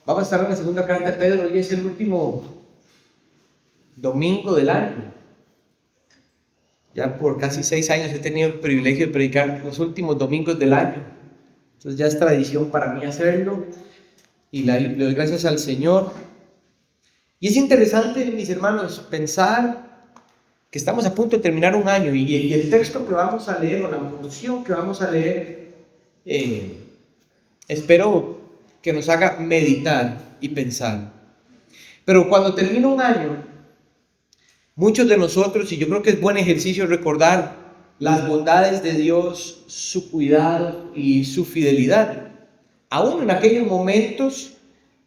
Vamos a estar en la segunda carta de Pedro. Hoy es el último domingo del año. Ya por casi 6 años he tenido el privilegio de predicar los últimos domingos del año. Entonces ya es tradición para mí hacerlo y le doy gracias al Señor. Y es interesante, mis hermanos, pensar que estamos a punto de terminar un año y el texto que vamos a leer, o la porción que vamos a leer, espero que nos haga meditar y pensar. Pero cuando termina un año, muchos de nosotros, y yo creo que es buen ejercicio recordar las bondades de Dios, su cuidado y su fidelidad, aún en aquellos momentos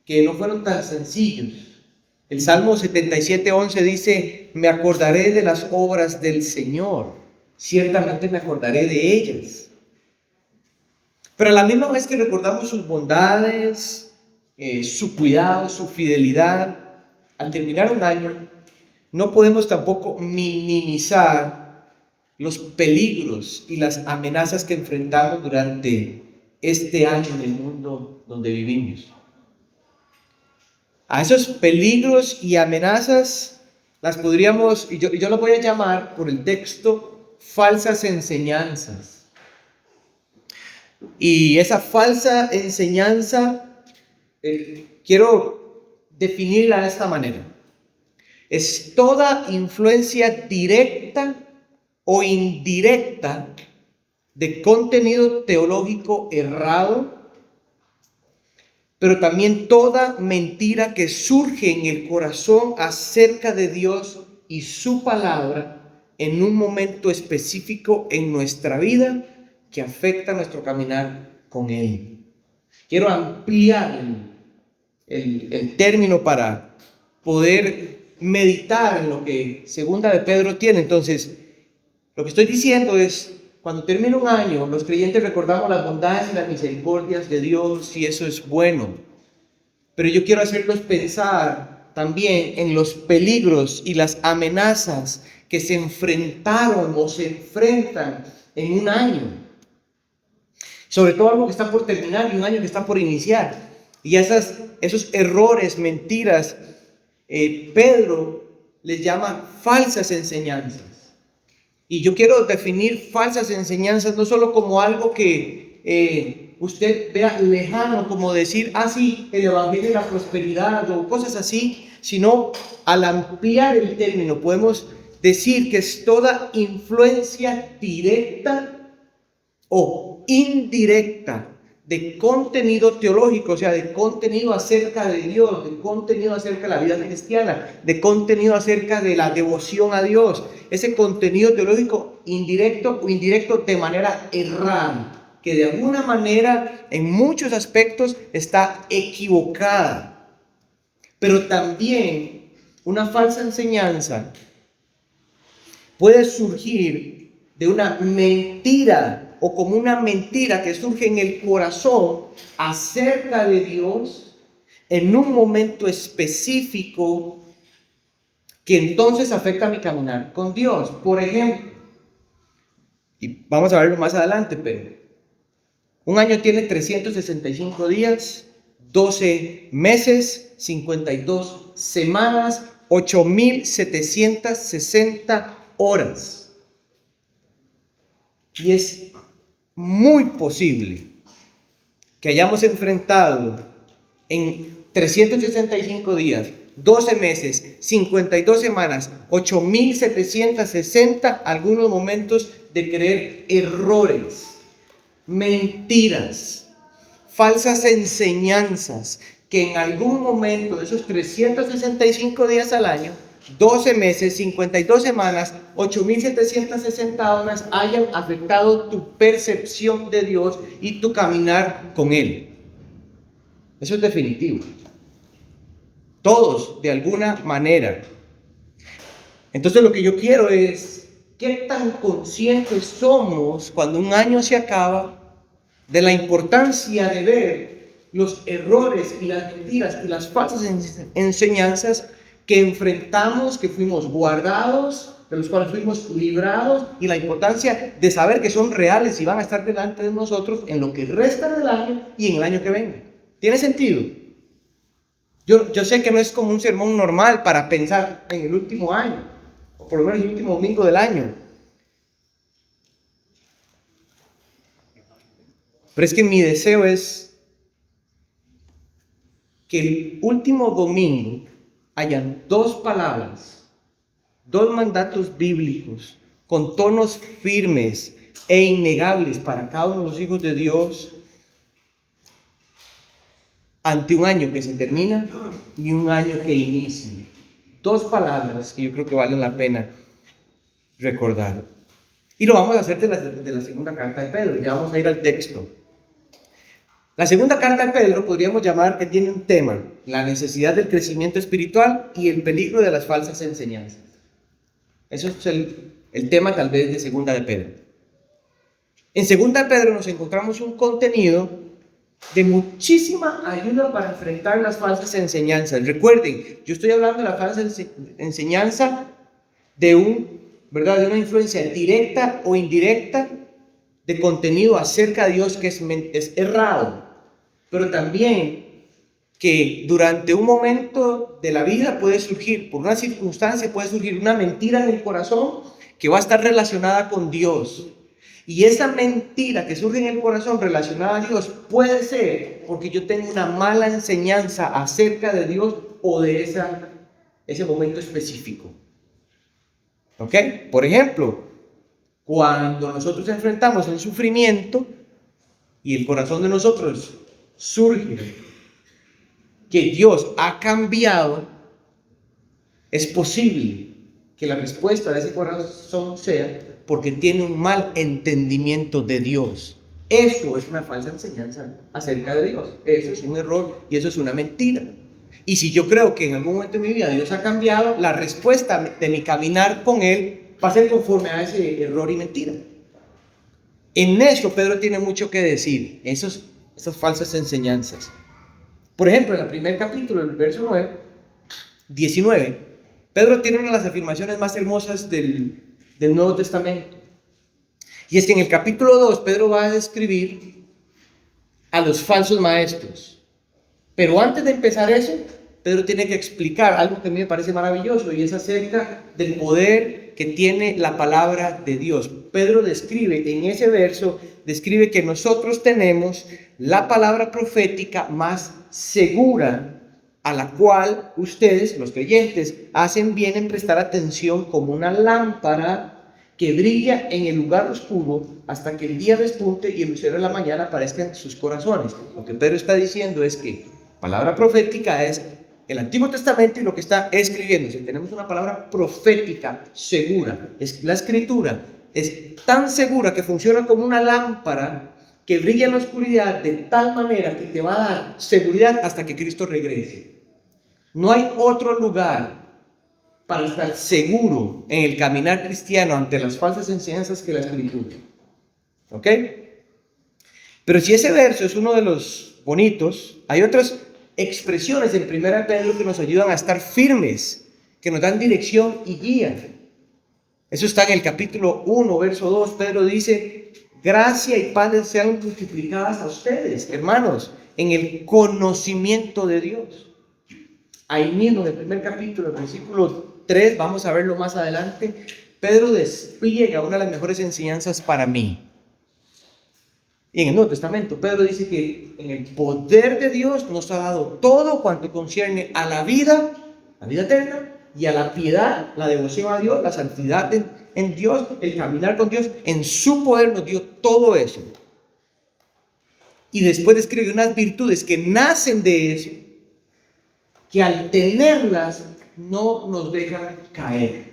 que no fueron tan sencillos. El Salmo 77:11 dice: me acordaré de las obras del Señor, ciertamente me acordaré de ellas. Pero a la misma vez que recordamos sus bondades, su cuidado, su fidelidad, al terminar un año, no podemos tampoco minimizar los peligros y las amenazas que enfrentamos durante este año en el mundo donde vivimos. A esos peligros y amenazas las podríamos, y yo las voy a llamar por el texto, falsas enseñanzas. Y esa falsa enseñanza quiero definirla de esta manera. Es toda influencia directa o indirecta de contenido teológico errado, pero también toda mentira que surge en el corazón acerca de Dios y su palabra en un momento específico en nuestra vida que afecta nuestro caminar con Él. Quiero ampliar el término para poder meditar en lo que Segunda de Pedro tiene. Entonces, lo que estoy diciendo es, cuando termina un año, los creyentes recordamos las bondades y las misericordias de Dios, y eso es bueno. Pero yo quiero hacerlos pensar también en los peligros y las amenazas que se enfrentaron o se enfrentan en un año. Sobre todo algo que está por terminar y un año que está por iniciar. Y esos errores, mentiras, Pedro les llama falsas enseñanzas. Y yo quiero definir falsas enseñanzas no solo como algo que usted vea lejano, como decir, sí, el evangelio de la prosperidad o cosas así, sino al ampliar el término podemos decir que es toda influencia directa o indirecta de contenido teológico, o sea, de contenido acerca de Dios, de contenido acerca de la vida cristiana, de contenido acerca de la devoción a Dios. Ese contenido teológico indirecto o indirecto de manera errada, que de alguna manera en muchos aspectos está equivocada. Pero también una falsa enseñanza puede surgir de una mentira o como una mentira que surge en el corazón acerca de Dios en un momento específico que entonces afecta mi caminar con Dios. Por ejemplo, y vamos a verlo más adelante, pero un año tiene 365 días, 12 meses, 52 semanas, 8,760 horas. Y es muy posible que hayamos enfrentado en 365 días, 12 meses, 52 semanas, 8,760 algunos momentos de creer errores, mentiras, falsas enseñanzas que en algún momento de esos 365 días al año, 12 meses, 52 semanas, 8,760 horas hayan afectado tu percepción de Dios y tu caminar con Él. Eso es definitivo. Todos, de alguna manera. Entonces lo que yo quiero es, ¿qué tan conscientes somos cuando un año se acaba de la importancia de ver los errores y las mentiras y las falsas enseñanzas que enfrentamos, que fuimos guardados, de los cuales fuimos librados, y la importancia de saber que son reales y van a estar delante de nosotros en lo que resta del año y en el año que venga. ¿Tiene sentido? Yo sé que no es como un sermón normal para pensar en el último año, o por lo menos el último domingo del año. Pero es que mi deseo es que el último domingo hayan dos palabras, dos mandatos bíblicos con tonos firmes e innegables para cada uno de los hijos de Dios ante un año que se termina y un año que inicia. Dos palabras que yo creo que valen la pena recordar. Y lo vamos a hacer de la segunda carta de Pedro. Ya vamos a ir al texto. La segunda carta de Pedro podríamos llamar que tiene un tema: la necesidad del crecimiento espiritual y el peligro de las falsas enseñanzas. Eso es el tema tal vez de segunda de Pedro. En segunda de Pedro nos encontramos un contenido de muchísima ayuda para enfrentar las falsas enseñanzas. Recuerden, yo estoy hablando de la falsa enseñanza de una influencia directa o indirecta de contenido acerca de Dios que es errado, pero también que durante un momento de la vida puede surgir, por una circunstancia puede surgir una mentira en el corazón que va a estar relacionada con Dios. Y esa mentira que surge en el corazón relacionada a Dios puede ser porque yo tengo una mala enseñanza acerca de Dios o de ese momento específico. ¿Ok? Por ejemplo, cuando nosotros enfrentamos el sufrimiento y el corazón de nosotros surge que Dios ha cambiado, es posible que la respuesta de ese corazón sea porque tiene un mal entendimiento de Dios. Eso es una falsa enseñanza acerca de Dios. Eso es un error y eso es una mentira. Y si yo creo que en algún momento de mi vida Dios ha cambiado, la respuesta de mi caminar con Él va a ser conforme a ese error y mentira. En eso Pedro tiene mucho que decir, esas falsas enseñanzas. Por ejemplo, en el primer capítulo, el verso 19, Pedro tiene una de las afirmaciones más hermosas del Nuevo Testamento. Y es que en el capítulo 2, Pedro va a describir a los falsos maestros. Pero antes de empezar eso, Pedro tiene que explicar algo que a mí me parece maravilloso, y es acerca del poder que tiene la palabra de Dios. Pedro describe en ese verso, que nosotros tenemos la palabra profética más segura, a la cual ustedes, los creyentes, hacen bien en prestar atención como una lámpara que brilla en el lugar oscuro hasta que el día despunte y el lucero de la mañana aparezca en sus corazones. Lo que Pedro está diciendo es que palabra profética es el Antiguo Testamento y lo que está escribiendo. Si tenemos una palabra profética segura, es la Escritura, es tan segura que funciona como una lámpara que brilla en la oscuridad de tal manera que te va a dar seguridad hasta que Cristo regrese. No hay otro lugar para estar seguro en el caminar cristiano ante las falsas enseñanzas que la Escritura. ¿Ok? Pero si ese verso es uno de los bonitos, hay otras expresiones en 1 Pedro que nos ayudan a estar firmes, que nos dan dirección y guía. Eso está en el capítulo 1, verso 2. Pedro dice: gracia y paz sean multiplicadas a ustedes, hermanos, en el conocimiento de Dios. Ahí mismo, en el primer capítulo, el versículo 3, vamos a verlo más adelante, Pedro despliega una de las mejores enseñanzas para mí. Y en el Nuevo Testamento, Pedro dice que en el poder de Dios nos ha dado todo cuanto concierne a la vida eterna, y a la piedad, la devoción a Dios, la santidad en Dios, el caminar con Dios. En su poder nos dio todo eso. Y después describe unas virtudes que nacen de eso, que al tenerlas no nos dejan caer.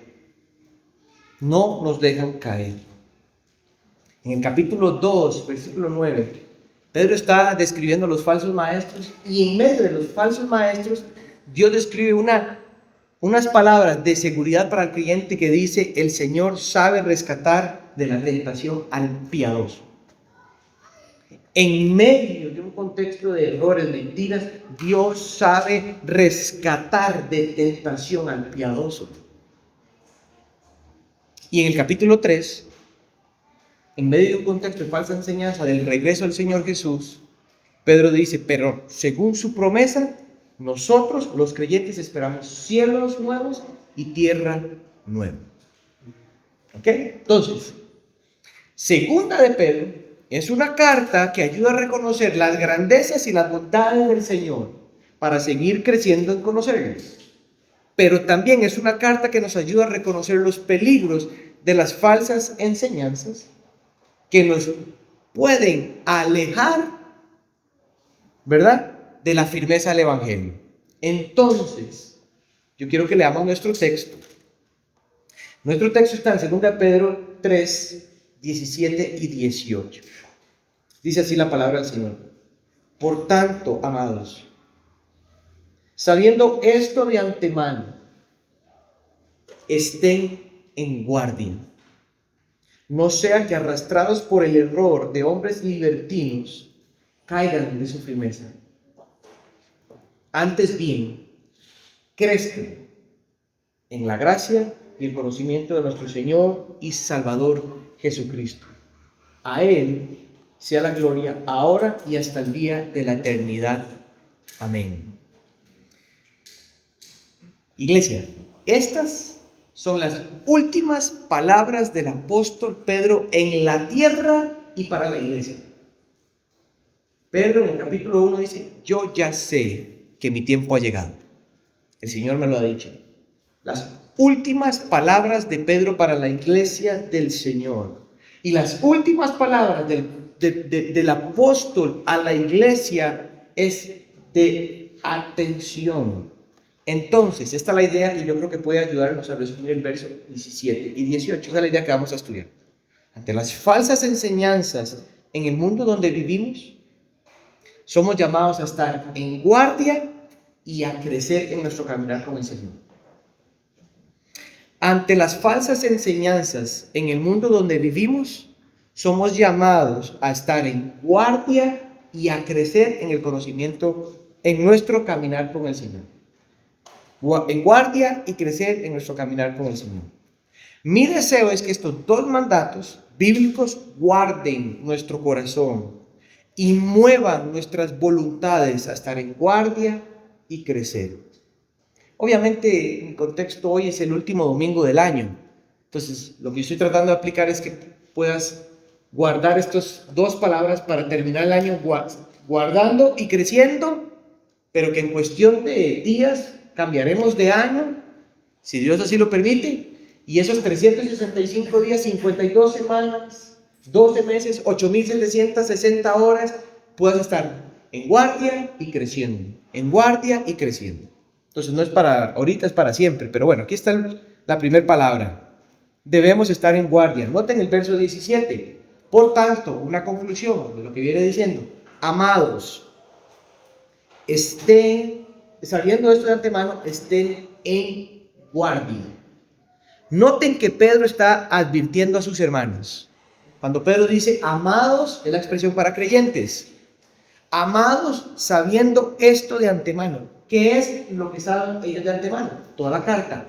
No nos dejan caer. En el capítulo 2, versículo 9, Pedro está describiendo a los falsos maestros, y en medio de los falsos maestros, Dios describe unas palabras de seguridad para el creyente que dice: el Señor sabe rescatar de la tentación al piadoso. En medio de un contexto de errores, mentiras, Dios sabe rescatar de tentación al piadoso. Y en el capítulo 3, en medio de un contexto de falsa enseñanza del regreso del Señor Jesús, Pedro dice, pero según su promesa, nosotros los creyentes esperamos cielos nuevos y tierra nueva. ¿Ok? Entonces, segunda de Pedro es una carta que ayuda a reconocer las grandezas y las bondades del Señor para seguir creciendo en conocerlo. Pero también es una carta que nos ayuda a reconocer los peligros de las falsas enseñanzas que nos pueden alejar, ¿verdad?, de la firmeza del Evangelio. Entonces, yo quiero que leamos nuestro texto. Nuestro texto está en 2 Pedro 3, 17 y 18. Dice así la palabra del Señor. Por tanto, amados, sabiendo esto de antemano, estén en guardia. No sean que arrastrados por el error de hombres libertinos, caigan de su firmeza. Antes bien, crezcan en la gracia y el conocimiento de nuestro Señor y Salvador Jesucristo. A Él sea la gloria ahora y hasta el día de la eternidad. Amén. Iglesia, estas son las últimas palabras del apóstol Pedro en la tierra y para la iglesia. Pedro en el capítulo 1 dice, yo ya sé que mi tiempo ha llegado. El Señor me lo ha dicho. Las últimas palabras de Pedro para la iglesia del Señor. Y las últimas palabras del apóstol a la iglesia es de atención. Entonces, esta es la idea que yo creo que puede ayudarnos a resumir el verso 17 y 18. Esa es la idea que vamos a estudiar. Ante las falsas enseñanzas en el mundo donde vivimos, somos llamados a estar en guardia y a crecer en nuestro caminar con el Señor. Ante las falsas enseñanzas en el mundo donde vivimos, somos llamados a estar en guardia y a crecer en el conocimiento, en nuestro caminar con el Señor. En guardia y crecer en nuestro caminar con el Señor. Mi deseo es que estos dos mandatos bíblicos guarden nuestro corazón y muevan nuestras voluntades a estar en guardia y crecer. Obviamente, mi contexto hoy es el último domingo del año. Entonces, lo que estoy tratando de aplicar es que puedas guardar estas dos palabras para terminar el año guardando y creciendo, pero que en cuestión de días cambiaremos de año, si Dios así lo permite, y esos 365 días, 52 semanas, 12 meses, 8,760 horas, puedas estar en guardia y creciendo, en guardia y creciendo. Entonces no es para ahorita, es para siempre, pero bueno, aquí está la primera palabra. Debemos estar en guardia. Noten el verso 17. Por tanto, una conclusión de lo que viene diciendo, amados, estén, sabiendo esto de antemano, estén en guardia. Noten que Pedro está advirtiendo a sus hermanos. Cuando Pedro dice amados, es la expresión para creyentes. Amados, sabiendo esto de antemano. ¿Qué es lo que saben ellos de antemano? Toda la carta.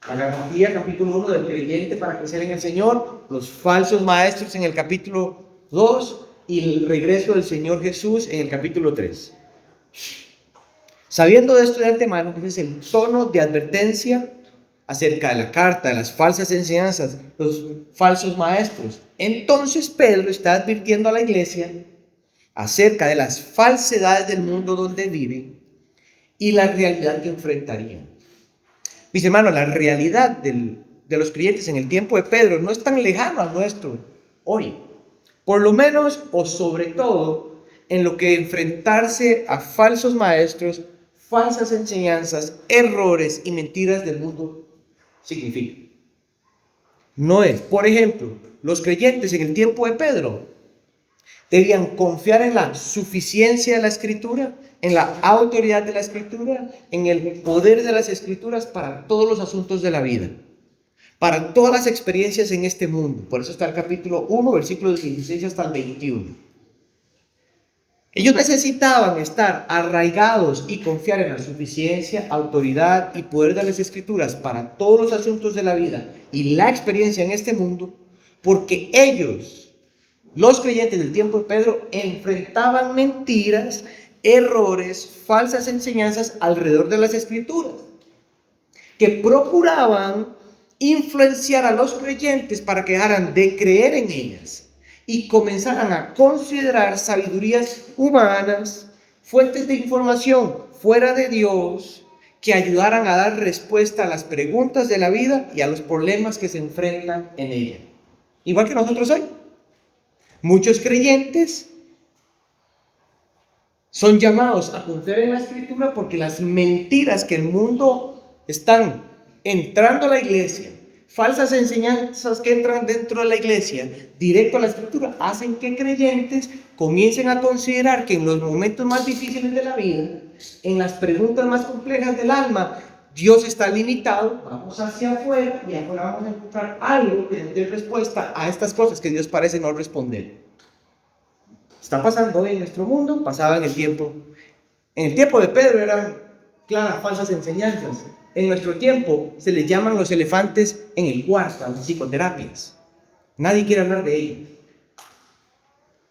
La garantía, capítulo 1 del creyente para crecer en el Señor, los falsos maestros en el capítulo 2 y el regreso del Señor Jesús en el capítulo 3. Sabiendo de esto de antemano, ese es el tono de advertencia acerca de la carta, de las falsas enseñanzas, los falsos maestros. Entonces Pedro está advirtiendo a la iglesia acerca de las falsedades del mundo donde viven y la realidad que enfrentarían. Mis hermanos, la realidad de los creyentes en el tiempo de Pedro no es tan lejano al nuestro hoy. Por lo menos, o sobre todo, en lo que enfrentarse a falsos maestros, falsas enseñanzas, errores y mentiras del mundo significa. No es, por ejemplo, los creyentes en el tiempo de Pedro debían confiar en la suficiencia de la Escritura, en la autoridad de la Escritura, en el poder de las Escrituras para todos los asuntos de la vida, para todas las experiencias en este mundo. Por eso está el capítulo 1, versículos 16 hasta el 21. Ellos necesitaban estar arraigados y confiar en la suficiencia, autoridad y poder de las Escrituras para todos los asuntos de la vida y la experiencia en este mundo, porque ellos, los creyentes del tiempo de Pedro, enfrentaban mentiras, errores, falsas enseñanzas alrededor de las Escrituras, que procuraban influenciar a los creyentes para que dejaran de creer en ellas y comenzaran a considerar sabidurías humanas, fuentes de información fuera de Dios, que ayudaran a dar respuesta a las preguntas de la vida y a los problemas que se enfrentan en ella. Igual que nosotros hoy. Muchos creyentes son llamados a confiar en la Escritura porque las mentiras que el mundo están entrando a la iglesia, falsas enseñanzas que entran dentro de la iglesia, directo a la Escritura, hacen que creyentes comiencen a considerar que en los momentos más difíciles de la vida, en las preguntas más complejas del alma, Dios está limitado, vamos hacia afuera y afuera vamos a encontrar algo que nos dé respuesta a estas cosas que Dios parece no responder. Está pasando hoy en nuestro mundo, pasaba en el tiempo. En el tiempo de Pedro eran claras falsas enseñanzas. En nuestro tiempo se les llaman los elefantes en el cuarto, las psicoterapias. Nadie quiere hablar de ello,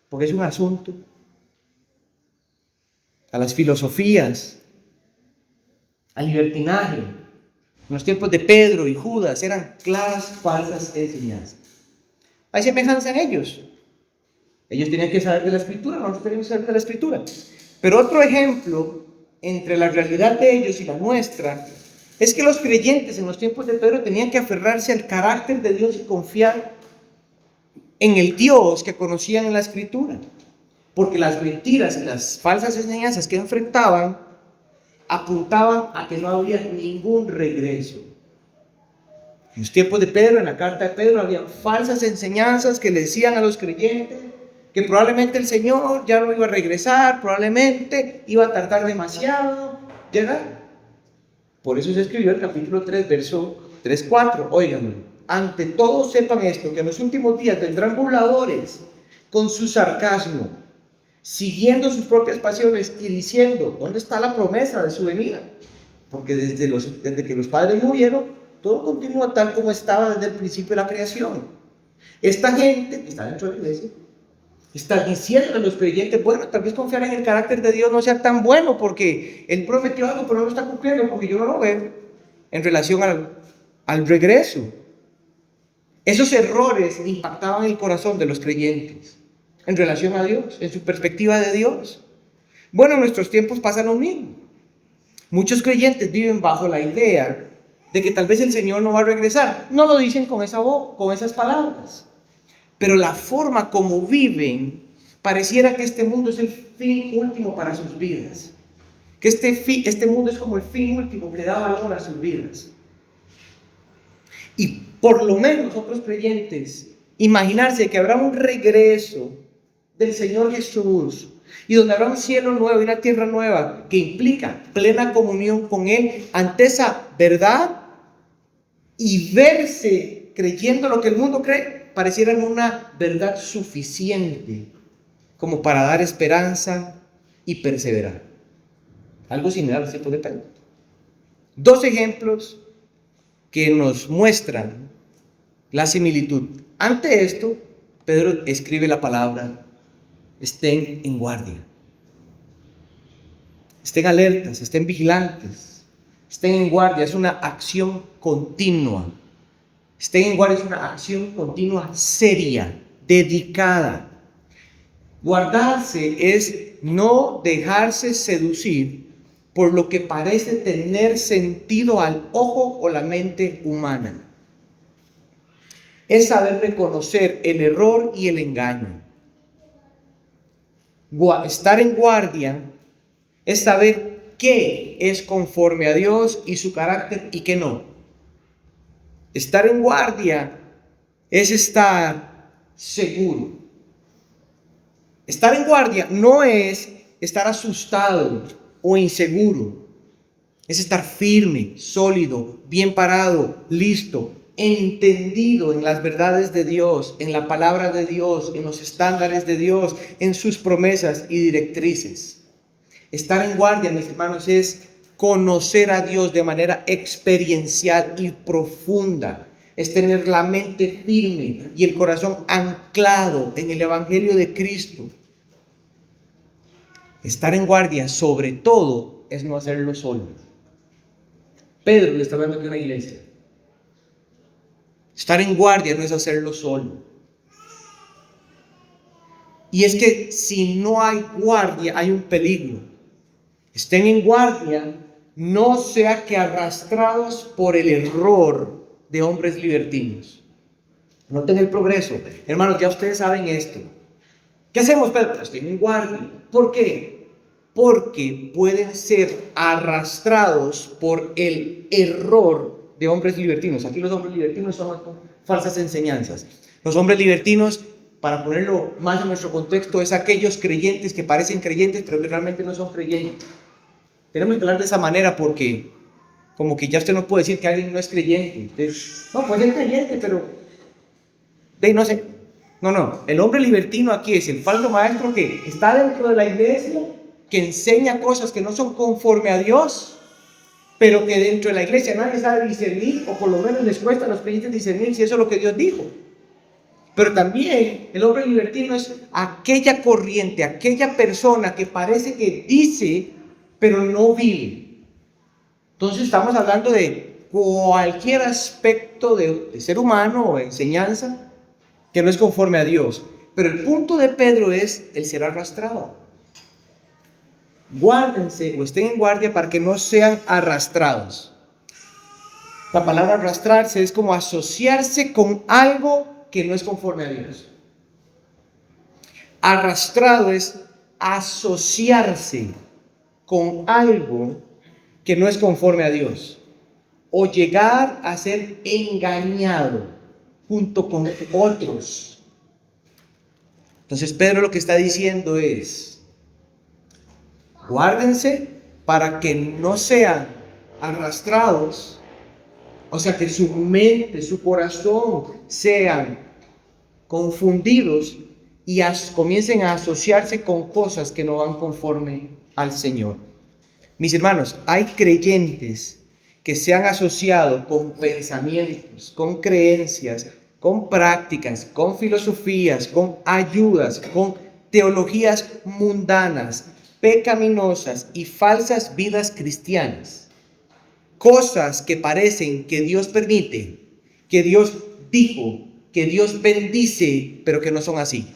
porque es un asunto. A las filosofías, al libertinaje. En los tiempos de Pedro y Judas eran claras falsas enseñanzas. Hay semejanza en ellos. Ellos tenían que saber de la Escritura, nosotros tenemos que saber de la Escritura. Pero otro ejemplo entre la realidad de ellos y la nuestra es que los creyentes en los tiempos de Pedro tenían que aferrarse al carácter de Dios y confiar en el Dios que conocían en la Escritura. Porque las mentiras y las falsas enseñanzas que enfrentaban apuntaban a que no había ningún regreso. En los tiempos de Pedro, en la carta de Pedro, había falsas enseñanzas que le decían a los creyentes que probablemente el Señor ya no iba a regresar, probablemente iba a tardar demasiado llegar. Por eso se escribió el capítulo 3, verso 3-4. Óiganme, ante todo sepan esto, que en los últimos días vendrán burladores con su sarcasmo, siguiendo sus propias pasiones y diciendo, ¿dónde está la promesa de su venida? Porque desde que los padres murieron, todo continúa tal como estaba desde el principio de la creación. Esta gente que está dentro de la iglesia está diciendo a los creyentes, bueno, tal vez confiar en el carácter de Dios no sea tan bueno porque Él prometió algo pero no lo está cumpliendo porque yo no lo veo en relación al regreso. Esos errores impactaban el corazón de los creyentes en relación a Dios, en su perspectiva de Dios. Bueno, en nuestros tiempos pasa lo mismo. Muchos creyentes viven bajo la idea de que tal vez el Señor no va a regresar. No lo dicen con esas palabras. Pero la forma como viven, pareciera que este mundo es el fin último para sus vidas. Que este mundo es como el fin último que da valor a sus vidas. Y por lo menos otros creyentes, imaginarse que habrá un regreso del Señor Jesús y donde habrá un cielo nuevo y una tierra nueva que implica plena comunión con Él ante esa verdad y verse creyendo lo que el mundo cree, parecieran una verdad suficiente como para dar esperanza y perseverar. Algo similar al tiempo de Pedro. Dos ejemplos que nos muestran la similitud. Ante esto, Pedro escribe la palabra: estén en guardia, estén alertas, estén vigilantes, estén en guardia. Es una acción continua. Estén en guardia es una acción continua, seria, dedicada. Guardarse es no dejarse seducir por lo que parece tener sentido al ojo o la mente humana. Es saber reconocer el error y el engaño. Estar en guardia es saber qué es conforme a Dios y su carácter y qué no. Estar en guardia es estar seguro. Estar en guardia no es estar asustado o inseguro. Es estar firme, sólido, bien parado, listo, entendido en las verdades de Dios, en la palabra de Dios, en los estándares de Dios, en sus promesas y directrices. Estar en guardia, mis hermanos, es conocer a Dios de manera experiencial y profunda. Es tener la mente firme y el corazón anclado en el Evangelio de Cristo. Estar en guardia, sobre todo, es no hacerlo solo. Pedro le está hablando aquí a una iglesia. Estar en guardia no es hacerlo solo. Y es que si no hay guardia, hay un peligro. Estén en guardia, no sea que arrastrados por el error de hombres libertinos. Noten el progreso. Hermanos, ya ustedes saben esto. ¿Qué hacemos, Pedro? Estén en guardia. ¿Por qué? Porque pueden ser arrastrados por el error de hombres libertinos. Aquí los hombres libertinos son falsas enseñanzas. Los hombres libertinos, para ponerlo más en nuestro contexto, es aquellos creyentes que parecen creyentes, pero que realmente no son creyentes. Tenemos que hablar de esa manera porque como que ya usted no puede decir que alguien no es creyente. Entonces, no, puede ser creyente, pero no sé. No. El hombre libertino aquí es el falso maestro que está dentro de la iglesia, que enseña cosas que no son conforme a Dios, pero que dentro de la iglesia nadie sabe discernir, o por lo menos les cuesta a los creyentes discernir si eso es lo que Dios dijo. Pero también el hombre libertino es aquella corriente, aquella persona que parece que dice, pero no vive. Entonces estamos hablando de cualquier aspecto de ser humano o de enseñanza que no es conforme a Dios. Pero el punto de Pedro es el ser arrastrado. Guárdense o estén en guardia para que no sean arrastrados. La palabra arrastrarse es como asociarse con algo que no es conforme a Dios. Arrastrado es asociarse con algo que no es conforme a Dios, o llegar a ser engañado junto con otros. Entonces Pedro lo que está diciendo es: guárdense para que no sean arrastrados, o sea, que su mente, su corazón sean confundidos y comiencen a asociarse con cosas que no van conforme al Señor. Mis hermanos, hay creyentes que se han asociado con pensamientos, con creencias, con prácticas, con filosofías, con ayudas, con teologías mundanas, pecaminosas y falsas vidas cristianas. Cosas que parecen que Dios permite, que Dios dijo, que Dios bendice, pero que no son así.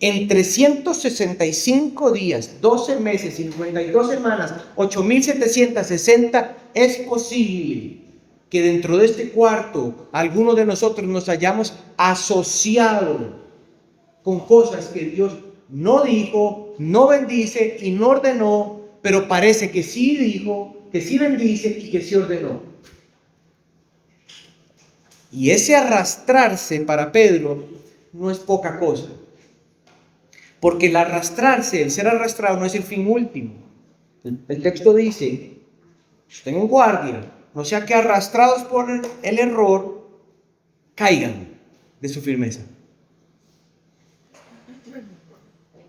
En 365 días, 12 meses, 52 semanas, 8,760, es posible que dentro de este cuarto algunos de nosotros nos hayamos asociado con cosas que Dios no dijo, no bendice y no ordenó, pero parece que sí dijo, que sí bendice y que sí ordenó. Y ese arrastrarse para Pedro no es poca cosa. Porque el arrastrarse, el ser arrastrado no es el fin último. El texto dice: estén en guardia, no sea que arrastrados por el error caigan de su firmeza.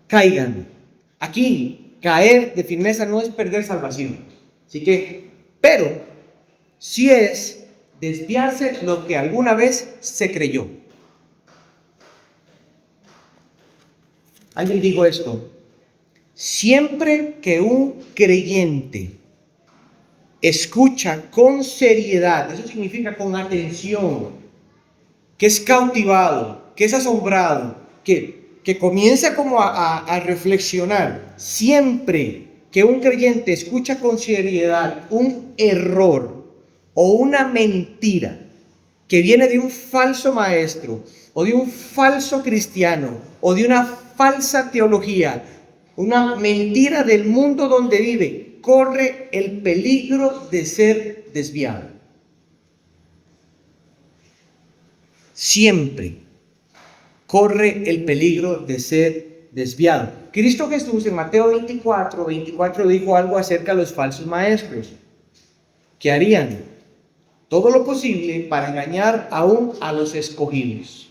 Caigan. Aquí, caer de firmeza no es perder salvación. Así que, pero sí es desviarse lo que alguna vez se creyó. Alguien dijo esto: siempre que un creyente escucha con seriedad, eso significa con atención, que es cautivado, que es asombrado, que comienza como a reflexionar, siempre que un creyente escucha con seriedad un error o una mentira que viene de un falso maestro o de un falso cristiano o de una falsa teología, una mentira del mundo donde vive, corre el peligro de ser desviado. Siempre corre el peligro de ser desviado. Cristo Jesús en Mateo 24 dijo algo acerca de los falsos maestros. ¿Qué harían? todo lo posible para engañar aún a los escogidos.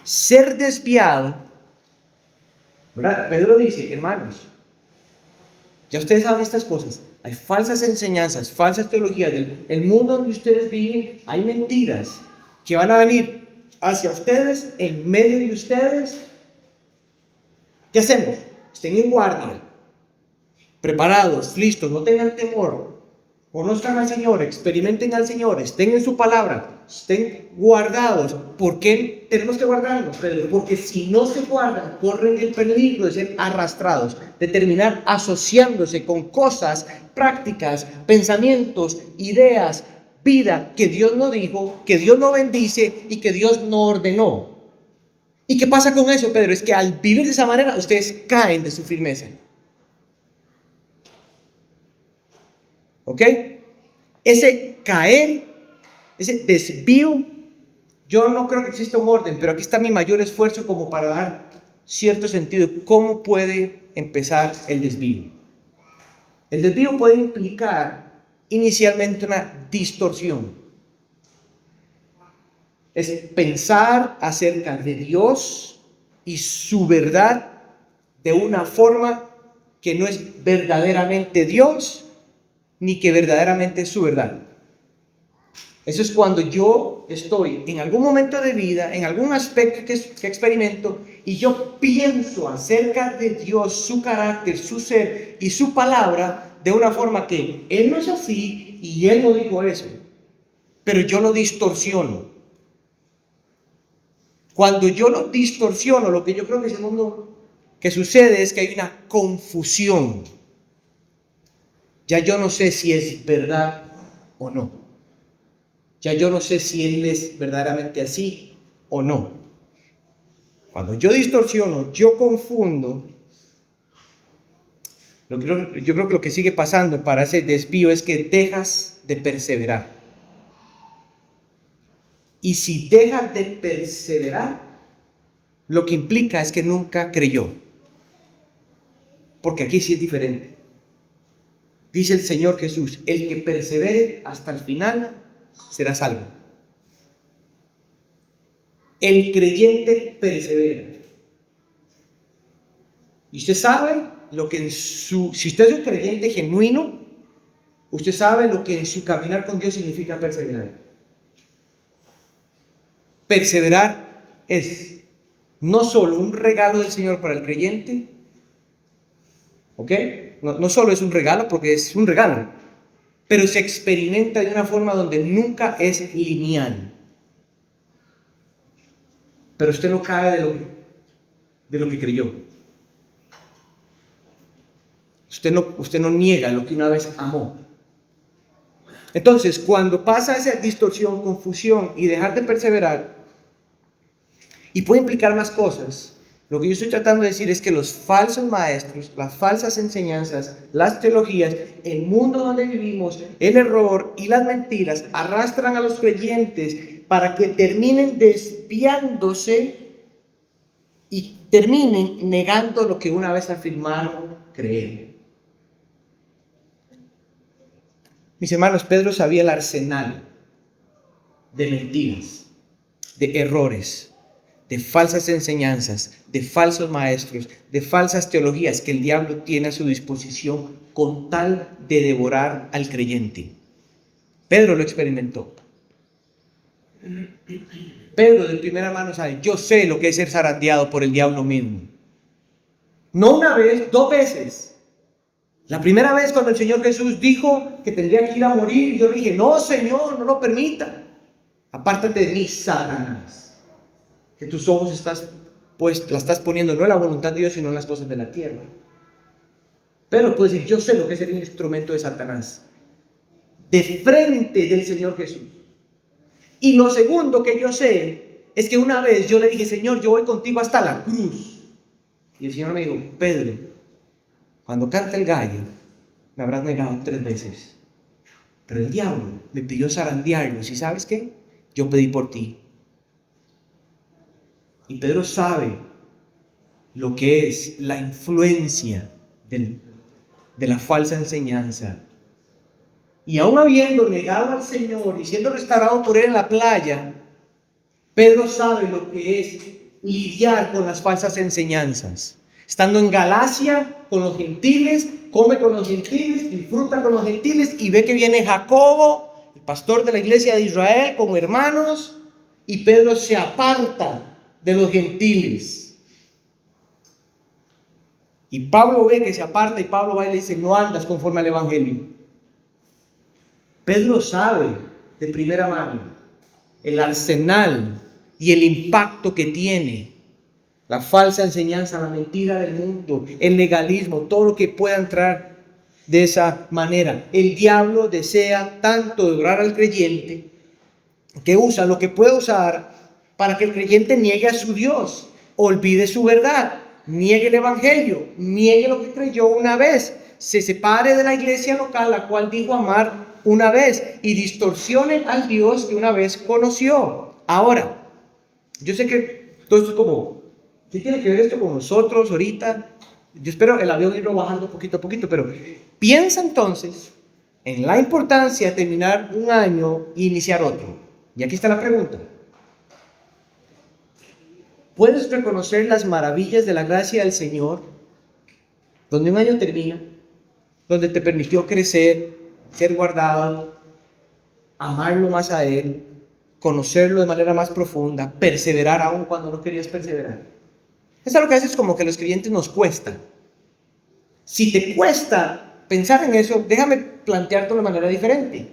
Ser desviado, ¿verdad? Pedro dice, hermanos, ya ustedes saben estas cosas. Hay falsas enseñanzas, falsas teologías. El mundo donde ustedes viven, hay mentiras que van a venir hacia ustedes, en medio de ustedes. ¿Qué hacemos? Estén en guardia, preparados, listos, no tengan temor. Conozcan al Señor, experimenten al Señor, estén en su palabra, estén guardados. ¿Por qué tenemos que guardarnos, Pedro? Porque si no se guardan, corren el peligro de ser arrastrados, de terminar asociándose con cosas, prácticas, pensamientos, ideas, vida que Dios no dijo, que Dios no bendice y que Dios no ordenó. ¿Y qué pasa con eso, Pedro? Es que al vivir de esa manera, ustedes caen de su firmeza. ¿Ok? Ese caer, ese desvío, yo no creo que exista un orden, pero aquí está mi mayor esfuerzo como para dar cierto sentido de cómo puede empezar el desvío. El desvío puede implicar inicialmente una distorsión. Es pensar acerca de Dios y su verdad de una forma que no es verdaderamente Dios, ni que verdaderamente es su verdad. Eso es cuando yo estoy en algún momento de vida, en algún aspecto que experimento, y yo pienso acerca de Dios, su carácter, su ser y su palabra de una forma que Él no es así y Él no dijo eso, pero yo lo distorsiono. Cuando yo lo distorsiono, lo que yo creo que segundo que sucede es que hay una confusión. Ya yo no sé si es verdad o no. Ya yo no sé si Él es verdaderamente así o no. Cuando yo distorsiono, yo confundo, yo creo que lo que sigue pasando para ese desvío es que dejas de perseverar. Y si dejas de perseverar, lo que implica es que nunca creyó. Porque aquí sí es diferente. Dice el Señor Jesús, el que persevere hasta el final será salvo. El creyente persevera. Y usted sabe lo que si usted es un creyente genuino, usted sabe lo que en su caminar con Dios significa perseverar. Perseverar es no solo un regalo del Señor para el creyente, ¿ok? No solo es un regalo porque es un regalo, pero se experimenta de una forma donde nunca es lineal. Pero usted no cae de lo que creyó. Usted no niega lo que una vez amó. Entonces, cuando pasa esa distorsión, confusión y dejar de perseverar, y puede implicar más cosas, lo que yo estoy tratando de decir es que los falsos maestros, las falsas enseñanzas, las teologías, el mundo donde vivimos, el error y las mentiras arrastran a los creyentes para que terminen desviándose y terminen negando lo que una vez afirmaron creer. Mis hermanos, Pedro sabía el arsenal de mentiras, de errores, de falsas enseñanzas, de falsos maestros, de falsas teologías que el diablo tiene a su disposición con tal de devorar al creyente. Pedro lo experimentó. Pedro de primera mano sabe, yo sé lo que es ser zarandeado por el diablo mismo. No una vez, 2 veces. La primera vez cuando el Señor Jesús dijo que tendría que ir a morir, yo le dije, no Señor, no lo permita. Apártate de mí, Satanás. Que tus ojos la estás poniendo no en la voluntad de Dios, sino en las cosas de la tierra. Pero puede decir, yo sé lo que es el instrumento de Satanás. De frente del Señor Jesús. Y lo segundo que yo sé es que una vez yo le dije, Señor, yo voy contigo hasta la cruz. Y el Señor me dijo, Pedro, cuando canta el gallo, me habrás negado 3 veces. Pero el diablo me pidió zarandearlos. ¿Y sabes qué? Yo pedí por ti. Y Pedro sabe lo que es la influencia de la falsa enseñanza, Y aún habiendo negado al Señor y siendo restaurado por Él en la playa, Pedro sabe lo que es lidiar con las falsas enseñanzas. Estando en Galacia con los gentiles, come con los gentiles, disfruta con los gentiles y ve que viene Jacobo, el pastor de la iglesia de Israel, con hermanos, y Pedro se aparta de los gentiles. Y Pablo ve que se aparta y Pablo va y le dice: no andas conforme al evangelio. Pedro sabe de primera mano el arsenal y el impacto que tiene la falsa enseñanza, la mentira del mundo, el legalismo, todo lo que pueda entrar de esa manera. El diablo desea tanto devorar al creyente que usa lo que puede usar para que el creyente niegue a su Dios, olvide su verdad, niegue el evangelio, niegue lo que creyó una vez, se separe de la iglesia local, la cual dijo amar una vez, y distorsione al Dios que una vez conoció. Ahora, yo sé que todo esto es como, ¿qué tiene que ver esto con nosotros ahorita? Yo espero el avión irlo bajando poquito a poquito, pero piensa entonces en la importancia de terminar un año e iniciar otro. Y aquí está la pregunta. ¿Puedes reconocer las maravillas de la gracia del Señor, donde un año termina, donde te permitió crecer, ser guardado, amarlo más a Él, conocerlo de manera más profunda, perseverar aún cuando no querías perseverar? Eso es lo que hace, es como que a los creyentes nos cuesta. Si te cuesta pensar en eso, déjame planteártelo de manera diferente.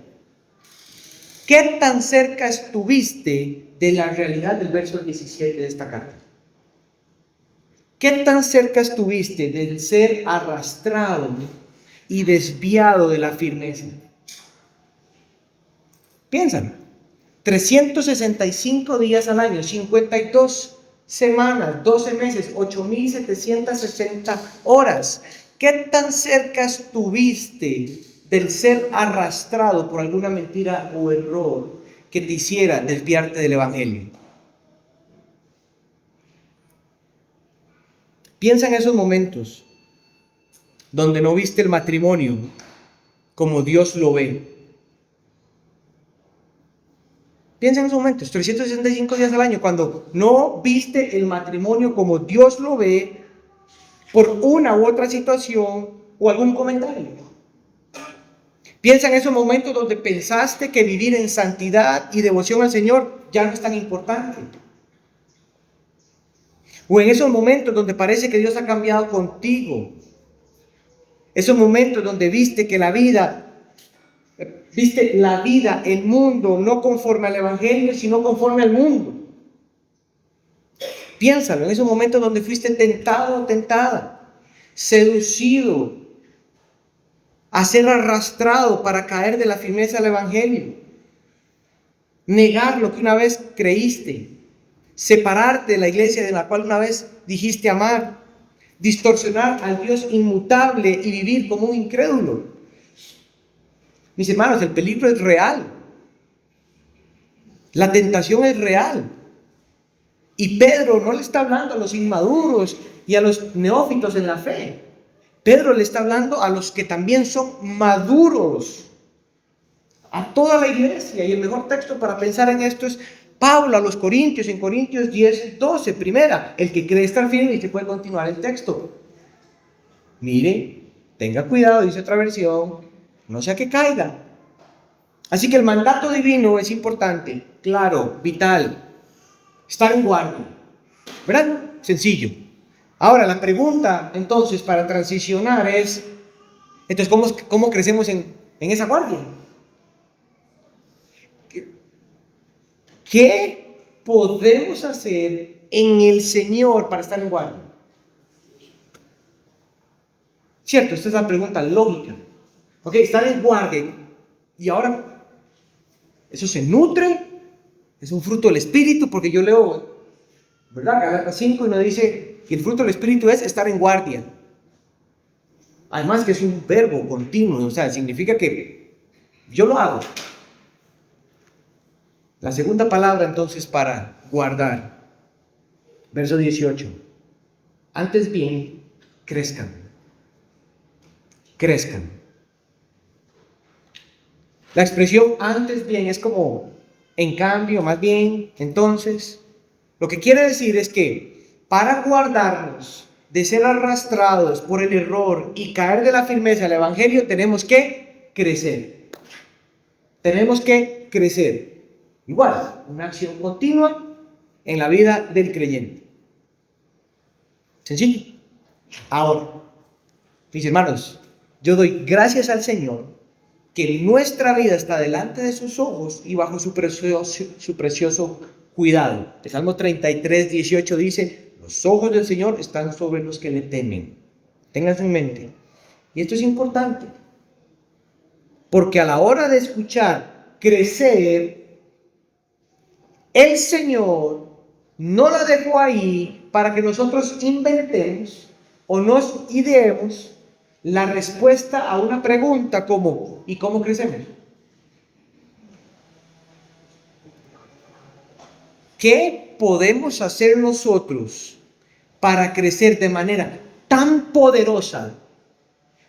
¿Qué tan cerca estuviste de la realidad del verso 17 de esta carta? ¿Qué tan cerca estuviste del ser arrastrado y desviado de la firmeza? Piénsalo. 365 días al año, 52 semanas, 12 meses, 8.760 horas. ¿Qué tan cerca estuviste del ser arrastrado por alguna mentira o error que te hiciera desviarte del evangelio? Piensa en esos momentos donde no viste el matrimonio como Dios lo ve. Piensa en esos momentos, 365 días al año, cuando no viste el matrimonio como Dios lo ve por una u otra situación o algún comentario. Piensa en esos momentos donde pensaste que vivir en santidad y devoción al Señor ya no es tan importante. O en esos momentos donde parece que Dios ha cambiado contigo. Esos momentos donde viste la vida, el mundo, no conforme al evangelio, sino conforme al mundo. Piénsalo, en esos momentos donde fuiste tentado o tentada, seducido, a ser arrastrado para caer de la firmeza del evangelio, negar lo que una vez creíste, separarte de la iglesia de la cual una vez dijiste amar, distorsionar al Dios inmutable y vivir como un incrédulo. Mis hermanos, el peligro es real. La tentación es real. Y Pedro no le está hablando a los inmaduros y a los neófitos en la fe. Pedro le está hablando a los que también son maduros, a toda la iglesia. Y el mejor texto para pensar en esto es Pablo a los Corintios, en Corintios 10:12, primera. El que cree estar firme, y se puede continuar el texto. Mire, tenga cuidado, dice otra versión, no sea que caiga. Así que el mandato divino es importante, claro, vital. Estar en guardia, ¿verdad? Sencillo. Ahora, la pregunta, entonces, para transicionar es, entonces, ¿cómo crecemos en esa guardia? ¿Qué podemos hacer en el Señor para estar en guardia? Cierto, esta es la pregunta lógica. Ok, estar en guardia. Y ahora, eso se nutre, es un fruto del Espíritu, porque yo leo, ¿verdad? Gálatas 5 y nos dice que el fruto del Espíritu es estar en guardia. Además que es un verbo continuo, o sea, significa que yo lo hago. La segunda palabra entonces para guardar, verso 18. Antes bien, crezcan. Crezcan. La expresión antes bien es como en cambio, más bien, entonces. Lo que quiere decir es que para guardarnos de ser arrastrados por el error y caer de la firmeza del Evangelio, tenemos que crecer. Tenemos que crecer. Igual, una acción continua en la vida del creyente. Sencillo. Ahora, mis hermanos, yo doy gracias al Señor que nuestra vida está delante de sus ojos y bajo su precioso cuidado. El Salmo 33, 18 dice: los ojos del Señor están sobre los que le temen. Ténganlo en mente. Y esto es importante, porque a la hora de escuchar crecer, el Señor no la dejó ahí para que nosotros inventemos o nos ideemos la respuesta a una pregunta como: ¿y cómo crecemos? ¿Qué podemos hacer nosotros para crecer de manera tan poderosa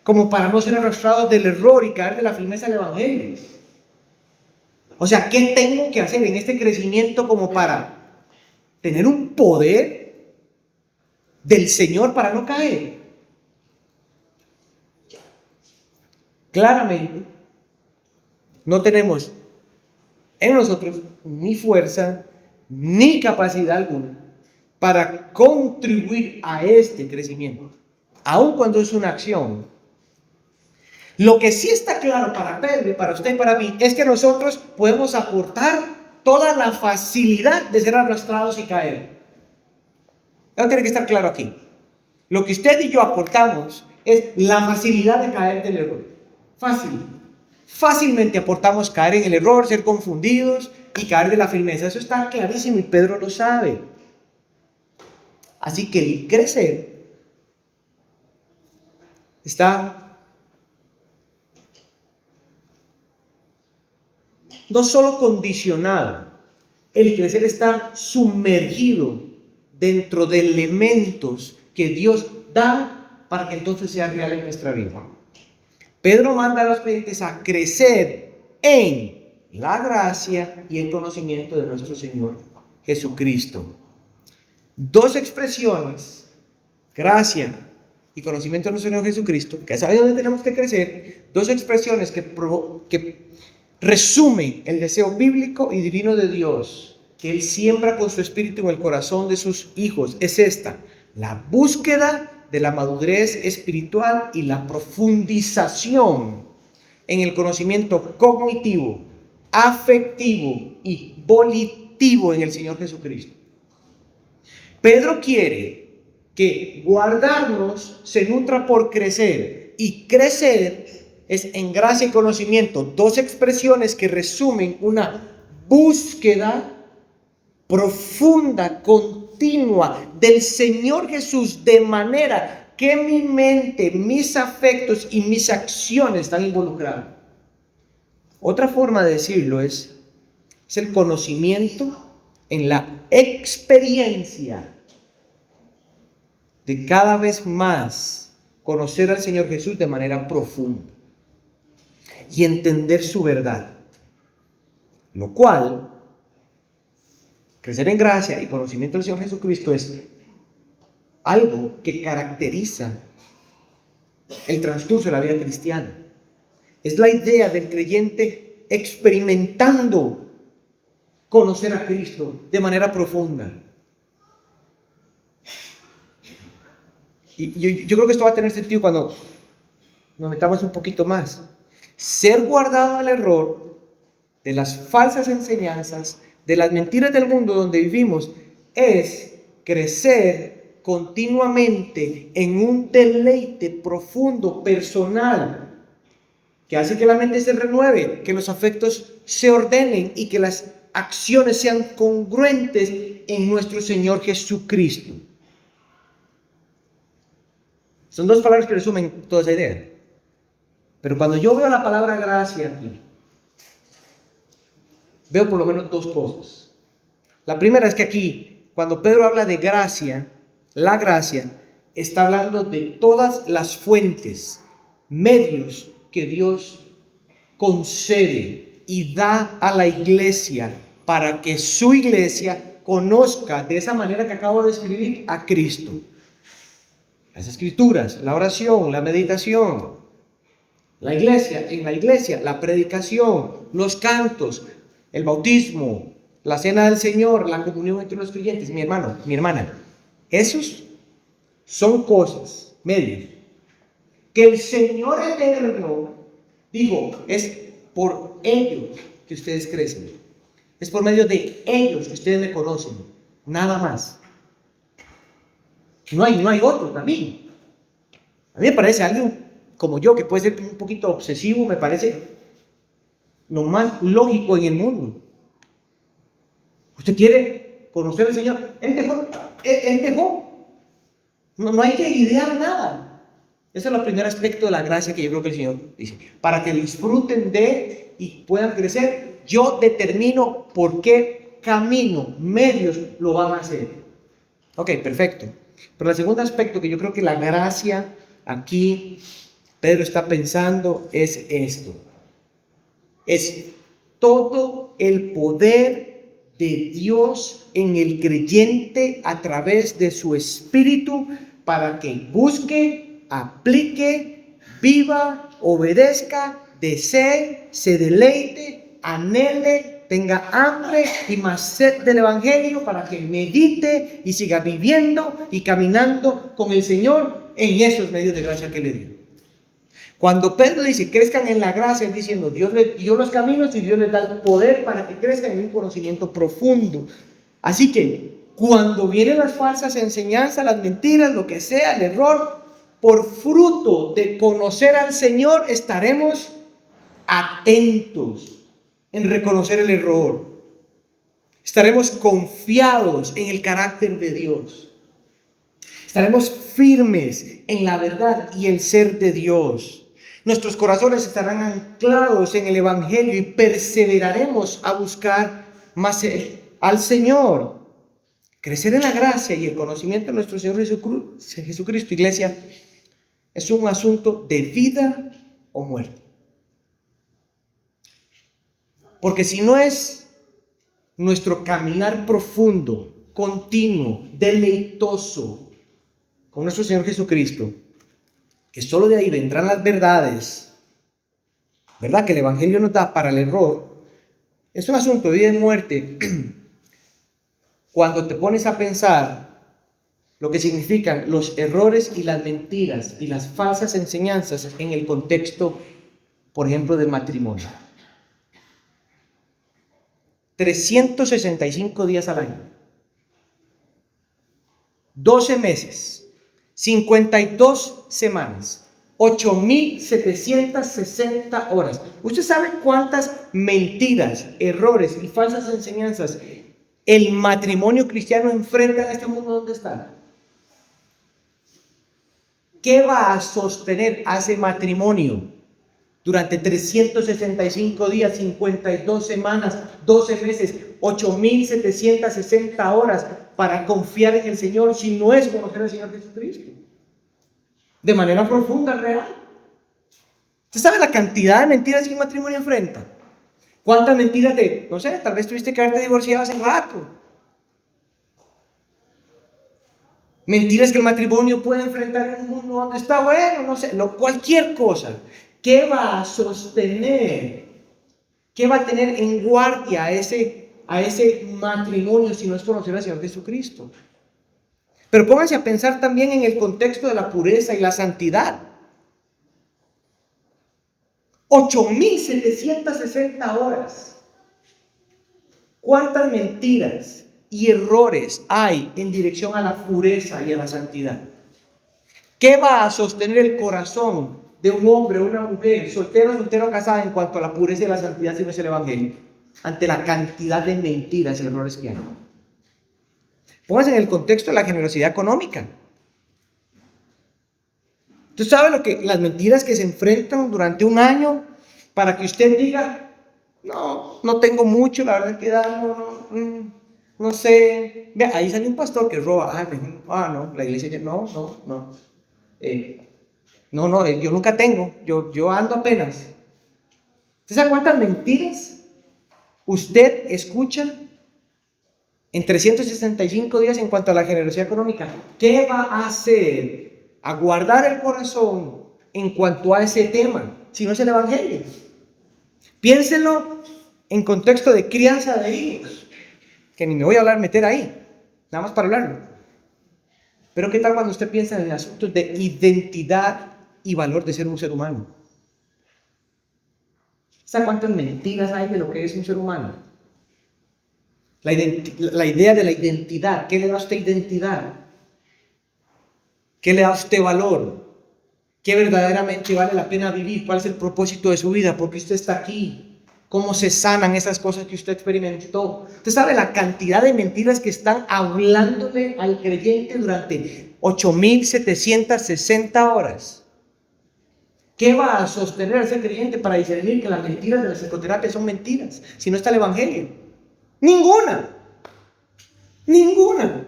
como para no ser arrastrados del error y caer de la firmeza del Evangelio? O sea, ¿qué tengo que hacer en este crecimiento como para tener un poder del Señor para no caer? Claramente, no tenemos en nosotros ni fuerza ni capacidad alguna para contribuir a este crecimiento, aun cuando es una acción. Lo que sí está claro para Pedro y para usted y para mí es que nosotros podemos aportar toda la facilidad de ser arrastrados y caer. Eso tiene que estar claro aquí. Lo que usted y yo aportamos es la facilidad de caer del error. Fácilmente aportamos caer en el error, ser confundidos y caer de la firmeza. Eso está clarísimo y Pedro lo sabe. Así que el crecer está no solo condicionado, el crecer está sumergido dentro de elementos que Dios da para que entonces sea real en nuestra vida. Pedro manda a los creyentes a crecer en la gracia y el conocimiento de nuestro Señor Jesucristo. Dos expresiones, gracia y conocimiento de nuestro Señor Jesucristo, que es ahí donde tenemos que crecer. Dos expresiones que resumen el deseo bíblico y divino de Dios que Él siembra con su espíritu en el corazón de sus hijos. Es esta: la búsqueda de la madurez espiritual y la profundización en el conocimiento cognitivo, afectivo y volitivo en el Señor Jesucristo. Pedro quiere que guardarnos se nutra por crecer, y crecer es en gracia y conocimiento, dos expresiones que resumen una búsqueda profunda, continua del Señor Jesús, de manera que mi mente, mis afectos y mis acciones están involucrados. Otra forma de decirlo es el conocimiento en la experiencia de cada vez más conocer al Señor Jesús de manera profunda y entender su verdad, lo cual, crecer en gracia y conocimiento del Señor Jesucristo, es algo que caracteriza el transcurso de la vida cristiana. Es la idea del creyente experimentando conocer a Cristo de manera profunda. Y yo creo que esto va a tener sentido cuando nos metamos un poquito más. Ser guardado del error, de las falsas enseñanzas, de las mentiras del mundo donde vivimos, es crecer continuamente en un deleite profundo, personal, que hace que la mente se renueve, que los afectos se ordenen y que las acciones sean congruentes en nuestro Señor Jesucristo. Son dos palabras que resumen toda esa idea. Pero cuando yo veo la palabra gracia aquí, veo por lo menos dos cosas. La primera es que aquí, cuando Pedro habla de gracia, la gracia, está hablando de todas las fuentes, medios que Dios concede y da a la iglesia para que su iglesia conozca de esa manera que acabo de escribir a Cristo. Las escrituras, la oración, la meditación, la iglesia, en la iglesia, la predicación, los cantos, el bautismo, la cena del Señor, la comunión entre los creyentes. Mi hermano, mi hermana, esos son cosas, medios, que el Señor eterno dijo, es por ellos que ustedes crecen. Es por medio de ellos que ustedes me conocen. Nada más. No hay otro camino. A mí me parece alguien como yo, que puede ser un poquito obsesivo, me parece lo más lógico en el mundo. Usted quiere conocer al Señor. Él dejó. No hay que idear nada. Ese es el primer aspecto de la gracia que yo creo que el Señor dice. Para que disfruten de y puedan crecer, yo determino por qué camino, medios lo van a hacer. Ok, perfecto. Pero el segundo aspecto que yo creo que la gracia aquí Pedro está pensando es esto. Es todo el poder de Dios en el creyente a través de su espíritu para que busque, aplique, viva, obedezca, desee, se deleite, anhele, tenga hambre y más sed del evangelio para que medite y siga viviendo y caminando con el Señor en esos medios de gracia que le dio. Cuando Pedro dice crezcan en la gracia, es diciendo Dios les dio los caminos y Dios les da el poder para que crezcan en un conocimiento profundo. Así que cuando vienen las falsas enseñanzas, las mentiras, lo que sea, el error, por fruto de conocer al Señor estaremos atentos en reconocer el error. Estaremos confiados en el carácter de Dios. Estaremos firmes en la verdad y el ser de Dios. Nuestros corazones estarán anclados en el Evangelio y perseveraremos a buscar más al Señor. Crecer en la gracia y el conocimiento de nuestro Señor Jesucristo, iglesia, es un asunto de vida o muerte. Porque si no es nuestro caminar profundo, continuo, deleitoso con nuestro Señor Jesucristo, que solo de ahí vendrán las verdades, ¿verdad? Que el Evangelio nos da para el error. Es un asunto de vida y muerte cuando te pones a pensar lo que significan los errores y las mentiras y las falsas enseñanzas en el contexto, por ejemplo, del matrimonio. 365 días al año, 12 meses, 52 semanas, 8.760 horas. ¿Usted sabe cuántas mentiras, errores y falsas enseñanzas el matrimonio cristiano enfrenta en este mundo donde está? ¿Qué va a sostener a ese matrimonio durante 365 días, 52 semanas, 12 meses, 8.760 horas para confiar en el Señor si no es conocer al Señor Jesucristo? De manera profunda, real. ¿Usted sabe la cantidad de mentiras que un matrimonio enfrenta? ¿Cuántas mentiras no sé, tal vez tuviste que haberte divorciado hace rato? Mentiras que el matrimonio puede enfrentar en un mundo donde está bueno, no sé, cualquier cosa. ¿Qué va a sostener? ¿Qué va a tener en guardia a ese matrimonio si no es conocer al Señor Jesucristo? Pero pónganse a pensar también en el contexto de la pureza y la santidad. 8.760 horas. ¿Cuántas mentiras y errores hay en dirección a la pureza y a la santidad? ¿Qué va a sostener el corazón de un hombre o una mujer, soltero o casada, en cuanto a la pureza y la santidad si no es el Evangelio? Ante la cantidad de mentiras y errores que hay. Pónganse en el contexto de la generosidad económica. ¿Usted sabe las mentiras que se enfrentan durante un año para que usted diga, no tengo mucho, la verdad que no sé. Vea, ahí sale un pastor que roba. No, la iglesia ya, no. Yo nunca tengo, yo ando apenas. ¿Usted sabe cuántas mentiras usted escucha en 365 días en cuanto a la generosidad económica? ¿Qué va a hacer? A guardar el corazón en cuanto a ese tema, si no es el evangelio. Piénselo en contexto de crianza de hijos, que ni me voy a meter ahí, nada más para hablarlo. Pero ¿qué tal cuando usted piensa en asuntos de identidad y valor de ser un ser humano? ¿Sabe cuántas mentiras hay de lo que es un ser humano? La idea de la identidad. ¿Qué le da a usted identidad? ¿Qué le da a usted valor? ¿Qué verdaderamente vale la pena vivir? ¿Cuál es el propósito de su vida? ¿Por qué usted está aquí? ¿Cómo se sanan esas cosas que usted experimentó? Usted sabe la cantidad de mentiras que están hablándole al creyente durante 8.760 horas. ¿Qué va a sostener a ese creyente para discernir que las mentiras de la psicoterapia son mentiras? Si no está el evangelio. Ninguna. Ninguna.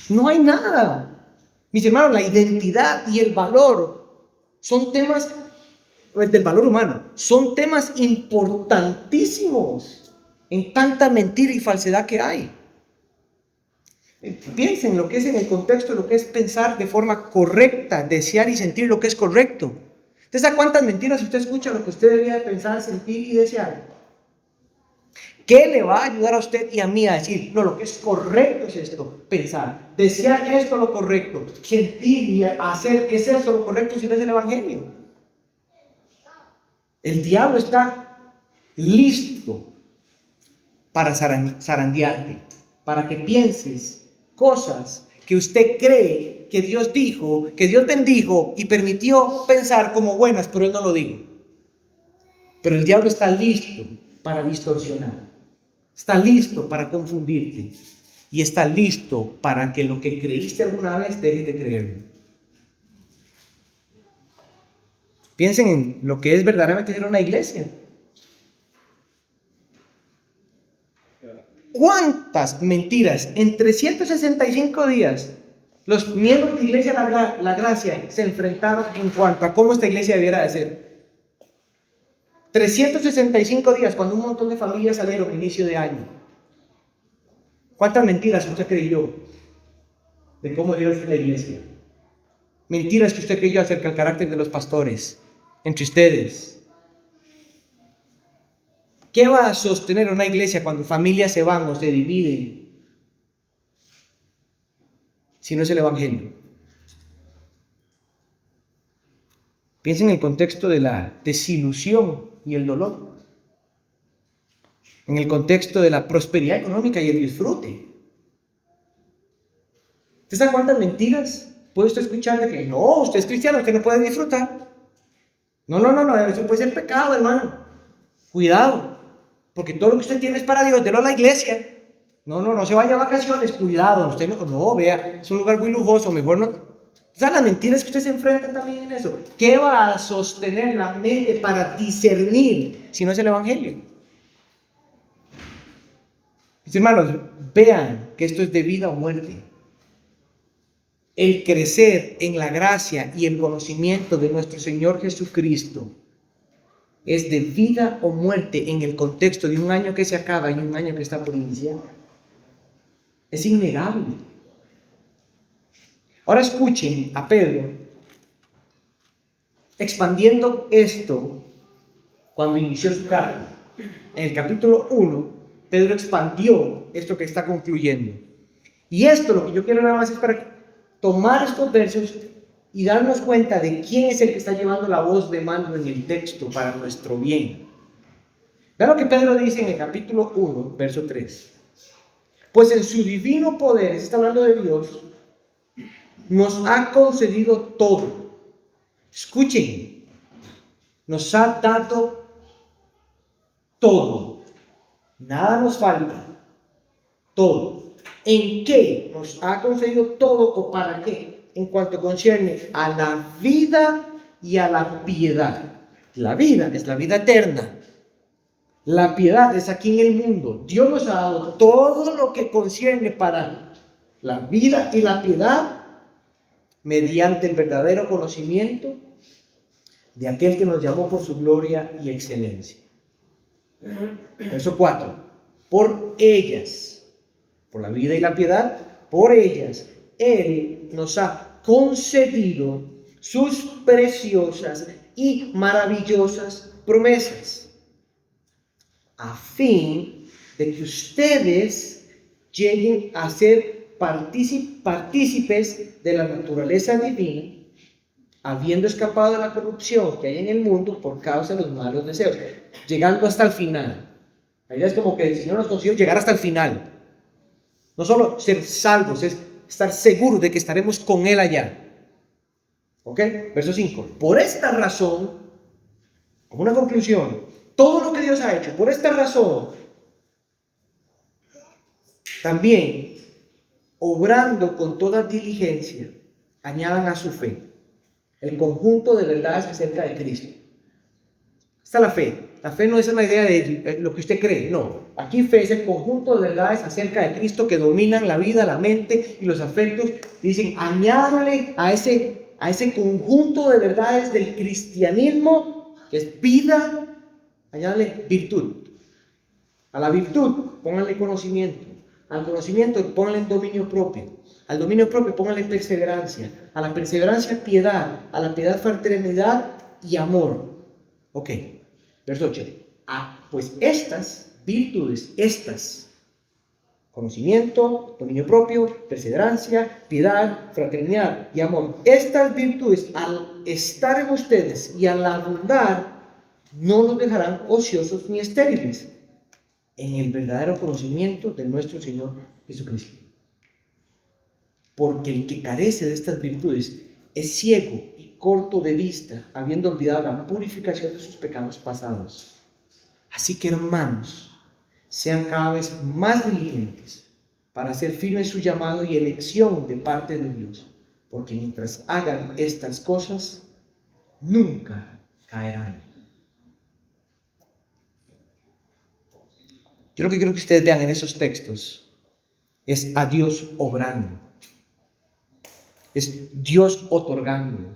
No hay nada. Mis hermanos, la identidad y el valor son temas del valor humano, son temas importantísimos en tanta mentira y falsedad que hay. Piensen lo que es en el contexto, lo que es pensar de forma correcta, desear y sentir lo que es correcto. ¿Usted sabe cuántas mentiras usted escucha lo que usted debería de pensar, sentir y desear? ¿Qué le va a ayudar a usted y a mí a decir, no, lo que es correcto es esto, pensar, desear esto lo correcto, sentir y hacer, es esto lo correcto si no es el evangelio? El diablo está listo para zarandearte, para que pienses cosas que usted cree que Dios dijo, que Dios bendijo y permitió pensar como buenas, pero Él no lo dijo. Pero el diablo está listo para distorsionar, está listo para confundirte y está listo para que lo que creíste alguna vez dejes de creerlo. Piensen en lo que es verdaderamente ser una iglesia. ¿Cuántas mentiras en 365 días los miembros de Iglesia La Gracia se enfrentaron en cuanto a cómo esta iglesia debiera de ser? 365 días cuando un montón de familias salieron a inicio de año. ¿Cuántas mentiras usted creyó de cómo Dios es la iglesia? Mentiras que usted creyó acerca del carácter de los pastores entre ustedes. ¿Qué va a sostener una iglesia cuando familias se van o se dividen? Si no es el evangelio. Piensen en el contexto de la desilusión y el dolor. En el contexto de la prosperidad económica y el disfrute. ¿Usted sabe cuántas mentiras puede usted escuchar de que no, usted es cristiano, que no puede disfrutar? No, eso puede ser pecado, hermano. Cuidado, porque todo lo que usted tiene es para Dios, délo a la iglesia. No se vaya a vacaciones, cuidado, usted no, vea, es un lugar muy lujoso, mejor no. O sea, las mentiras que usted se enfrenta también en eso. ¿Qué va a sostener la mente para discernir si no es el evangelio? Mis hermanos, vean que esto es de vida o muerte. El crecer en la gracia y el conocimiento de nuestro Señor Jesucristo es de vida o muerte en el contexto de un año que se acaba y un año que está por iniciar. Es innegable. Ahora escuchen a Pedro expandiendo esto cuando inició su carta. En el capítulo 1, Pedro expandió esto que está concluyendo. Y esto, lo que yo quiero nada más es para tomar estos versos y darnos cuenta de quién es el que está llevando la voz de mando en el texto para nuestro bien. Vean lo que Pedro dice en el capítulo 1, verso 3. Pues en su divino poder, está hablando de Dios, nos ha concedido todo. Escuchen, nos ha dado todo. Nada nos falta. Todo. ¿En qué nos ha concedido todo o para qué? En cuanto concierne a la vida y a la piedad. La vida es la vida eterna. La piedad es aquí en el mundo. Dios nos ha dado todo lo que concierne para la vida y la piedad mediante el verdadero conocimiento de aquel que nos llamó por su gloria y excelencia. Verso 4. Por ellas, por la vida y la piedad, por ellas, Él nos ha concedido sus preciosas y maravillosas promesas, a fin de que ustedes lleguen a ser partícipes de la naturaleza divina, habiendo escapado de la corrupción que hay en el mundo por causa de los malos deseos, llegando hasta el final. La idea es como que el Señor nos consiguió llegar hasta el final. No solo ser salvos, es estar seguros de que estaremos con Él allá. ¿Ok? Verso 5. Por esta razón, como una conclusión, todo lo que Dios ha hecho, por esta razón, también, obrando con toda diligencia, añadan a su fe el conjunto de verdades acerca de Cristo. Esta es la fe. La fe no es una idea de lo que usted cree, no. Aquí fe es el conjunto de verdades acerca de Cristo que dominan la vida, la mente y los afectos. Dicen, añádale a ese conjunto de verdades del cristianismo, que es vida, añádale virtud. A la virtud, pónganle conocimiento. Al conocimiento, pónganle dominio propio. Al dominio propio, pónganle perseverancia. A la perseverancia, piedad. A la piedad, fraternidad y amor. Ok, verso 8. Pues estas virtudes, conocimiento, dominio propio, perseverancia, piedad, fraternidad y amor. Estas virtudes, al estar en ustedes y al abundar, no los dejarán ociosos ni estériles en el verdadero conocimiento de nuestro Señor Jesucristo. Porque el que carece de estas virtudes es ciego y corto de vista, habiendo olvidado la purificación de sus pecados pasados. Así que, hermanos, sean cada vez más diligentes para hacer firme su llamado y elección de parte de Dios, porque mientras hagan estas cosas, nunca caerán. Yo lo que quiero que ustedes vean en esos textos es a Dios obrando, es Dios otorgando,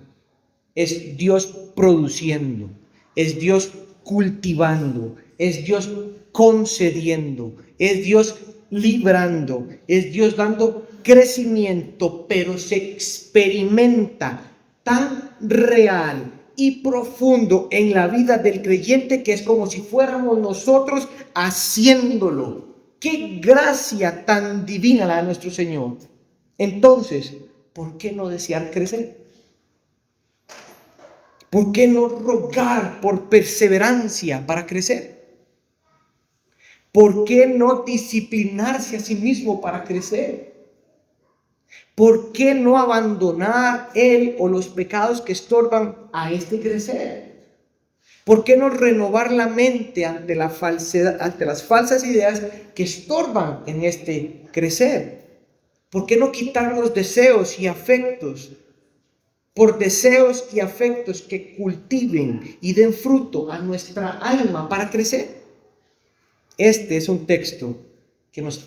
es Dios produciendo, es Dios cultivando, es Dios concediendo, es Dios librando, es Dios dando crecimiento, pero se experimenta tan real y profundo en la vida del creyente que es como si fuéramos nosotros haciéndolo. ¡Qué gracia tan divina la de nuestro Señor! Entonces, ¿por qué no desear crecer? ¿Por qué no rogar por perseverancia para crecer? ¿Por qué no disciplinarse a sí mismo para crecer? ¿Por qué no abandonar él o los pecados que estorban a este crecer? ¿Por qué no renovar la mente ante la falsedad, ante las falsas ideas que estorban en este crecer? ¿Por qué no quitar los deseos y afectos por deseos y afectos que cultiven y den fruto a nuestra alma para crecer? Este es un texto que nos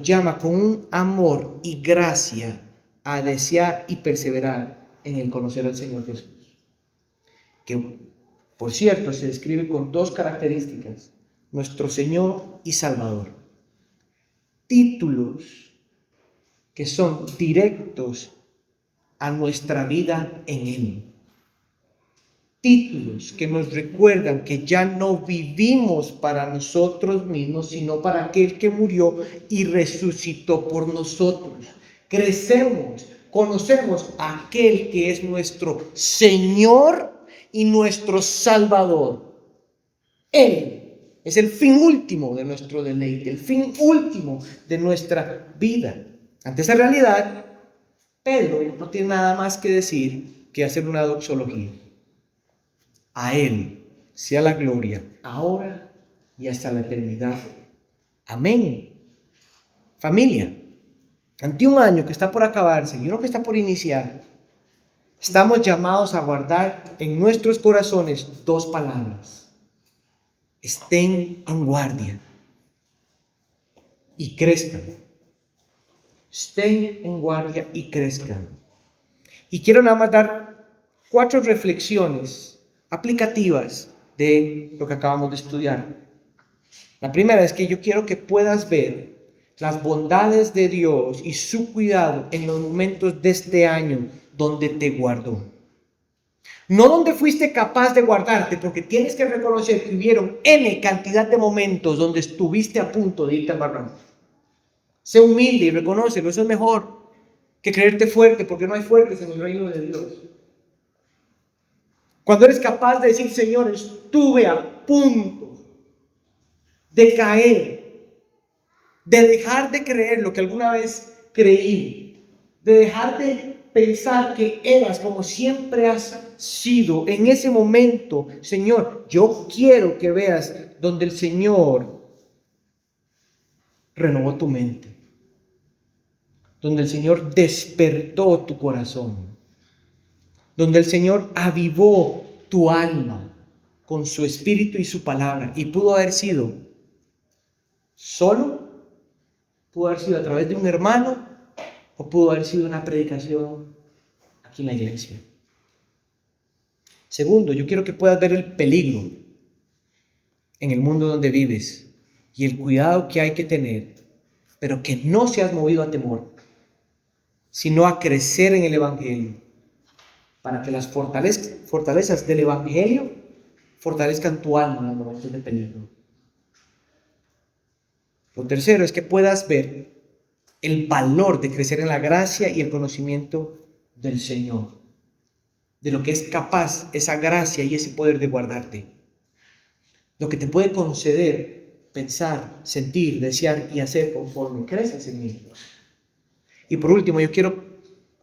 llama con un amor y gracia a desear y perseverar en el conocer al Señor Jesús, que por cierto se describe con dos características: nuestro Señor y Salvador. Títulos que son directos a nuestra vida en Él. Títulos que nos recuerdan que ya no vivimos para nosotros mismos, sino para aquel que murió y resucitó por nosotros. Crecemos, conocemos a aquel que es nuestro Señor y nuestro Salvador. Él es el fin último de nuestro deleite, el fin último de nuestra vida. Ante esa realidad, Pedro no tiene nada más que decir que hacer una doxología. A Él sea la gloria, ahora y hasta la eternidad. Amén. Familia, ante un año que está por acabarse y uno que está por iniciar, estamos llamados a guardar en nuestros corazones dos palabras: estén en guardia y crezcan. Estén en guardia y crezcan. Y quiero nada más dar 4 reflexiones aplicativas de lo que acabamos de estudiar. La primera es que yo quiero que puedas ver las bondades de Dios y su cuidado en los momentos de este año donde te guardó. No donde fuiste capaz de guardarte, porque tienes que reconocer que hubieron N cantidad de momentos donde estuviste a punto de irte al barranco. Sé humilde y reconócelo, eso es mejor que creerte fuerte, porque no hay fuertes en el reino de Dios. Cuando eres capaz de decir, Señor, estuve a punto de caer, de dejar de creer lo que alguna vez creí, de dejar de pensar que eras como siempre has sido. En ese momento, Señor, yo quiero que veas donde el Señor renovó tu mente, donde el Señor despertó tu corazón, donde el Señor avivó tu alma con su espíritu y su palabra. Y pudo haber sido solo, pudo haber sido a través de un hermano, o pudo haber sido una predicación aquí en la iglesia. Segundo, yo quiero que puedas ver el peligro en el mundo donde vives y el cuidado que hay que tener, pero que no seas movido a temor, sino a crecer en el Evangelio, para que las fortalezas del Evangelio fortalezcan tu alma en los momentos de peligro. Lo tercero es que puedas ver el valor de crecer en la gracia y el conocimiento del Señor, de lo que es capaz esa gracia y ese poder de guardarte, lo que te puede conceder pensar, sentir, desear y hacer conforme creces en mí. Y por último, yo quiero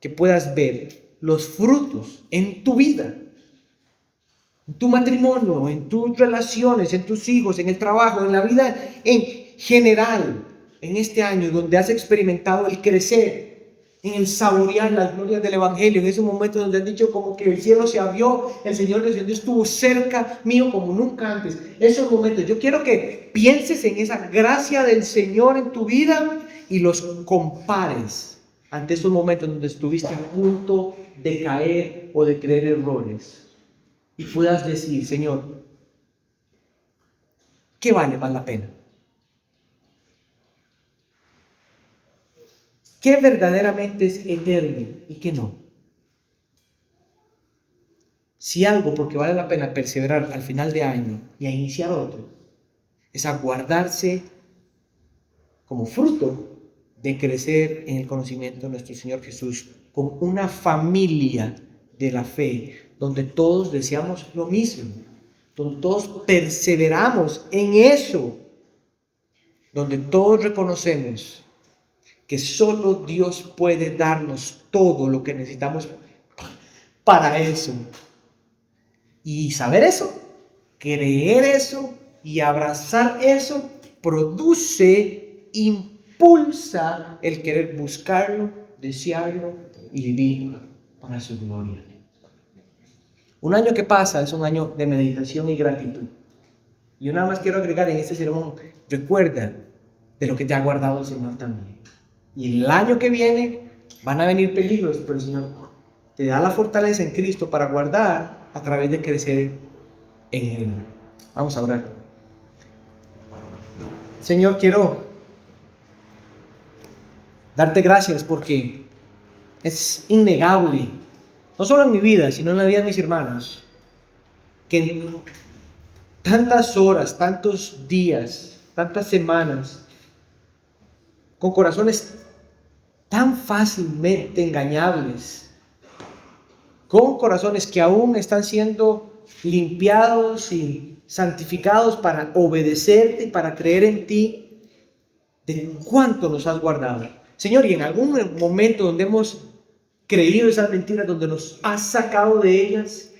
que puedas ver los frutos en tu vida, en tu matrimonio, en tus relaciones, en tus hijos, en el trabajo, en la vida en general, en este año donde has experimentado el crecer, en el saborear las glorias del Evangelio, en esos momentos donde has dicho como que el cielo se abrió, el Señor descendió, estuvo cerca mío como nunca antes. Esos momentos, yo quiero que pienses en esa gracia del Señor en tu vida y los compares ante esos momentos donde estuviste a punto de caer o de creer errores. Y puedas decir, Señor, ¿qué vale más la pena? ¿Qué verdaderamente es eterno y qué no? Si algo, porque vale la pena perseverar al final de año y a iniciar otro, es a guardarse como fruto de crecer en el conocimiento de nuestro Señor Jesús, con una familia de la fe, donde todos deseamos lo mismo, donde todos perseveramos en eso, donde todos reconocemos que solo Dios puede darnos todo lo que necesitamos para eso. Y saber eso, creer eso y abrazar eso, produce, impulsa el querer buscarlo, desearlo y vivir para su gloria. Un año que pasa es un año de meditación y gratitud. Y yo nada más quiero agregar en este sermón, recuerda de lo que te ha guardado el Señor también. Y el año que viene van a venir peligros, pero el Señor te da la fortaleza en Cristo para guardar a través de crecer en Él. Vamos a orar. Señor, quiero darte gracias porque es innegable, no solo en mi vida, sino en la vida de mis hermanos, que en tantas horas, tantos días, tantas semanas, con corazones tan fácilmente engañables, con corazones que aún están siendo limpiados y santificados para obedecerte y para creer en ti, de cuánto nos has guardado. Señor, y en algún momento donde hemos creído esas mentiras, donde nos has sacado de ellas,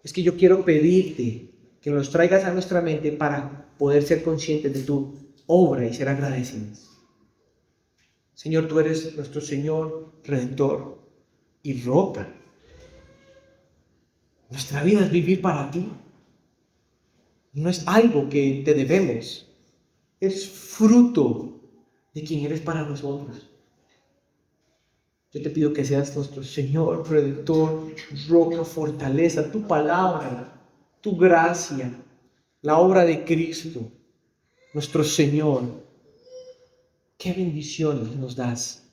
es que yo quiero pedirte que nos traigas a nuestra mente para poder ser conscientes de tu obra y ser agradecidos. Señor, tú eres nuestro Señor, Redentor y roca. Nuestra vida es vivir para ti. No es algo que te debemos. Es fruto de quien eres para nosotros. Yo te pido que seas nuestro Señor, Redentor, roca, fortaleza, tu palabra tu gracia, la obra de Cristo, nuestro Señor. Qué bendiciones nos das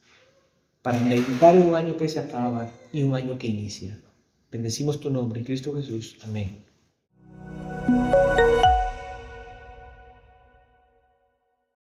para meditar un año que se acaba y un año que inicia. Bendecimos tu nombre, Cristo Jesús. Amén.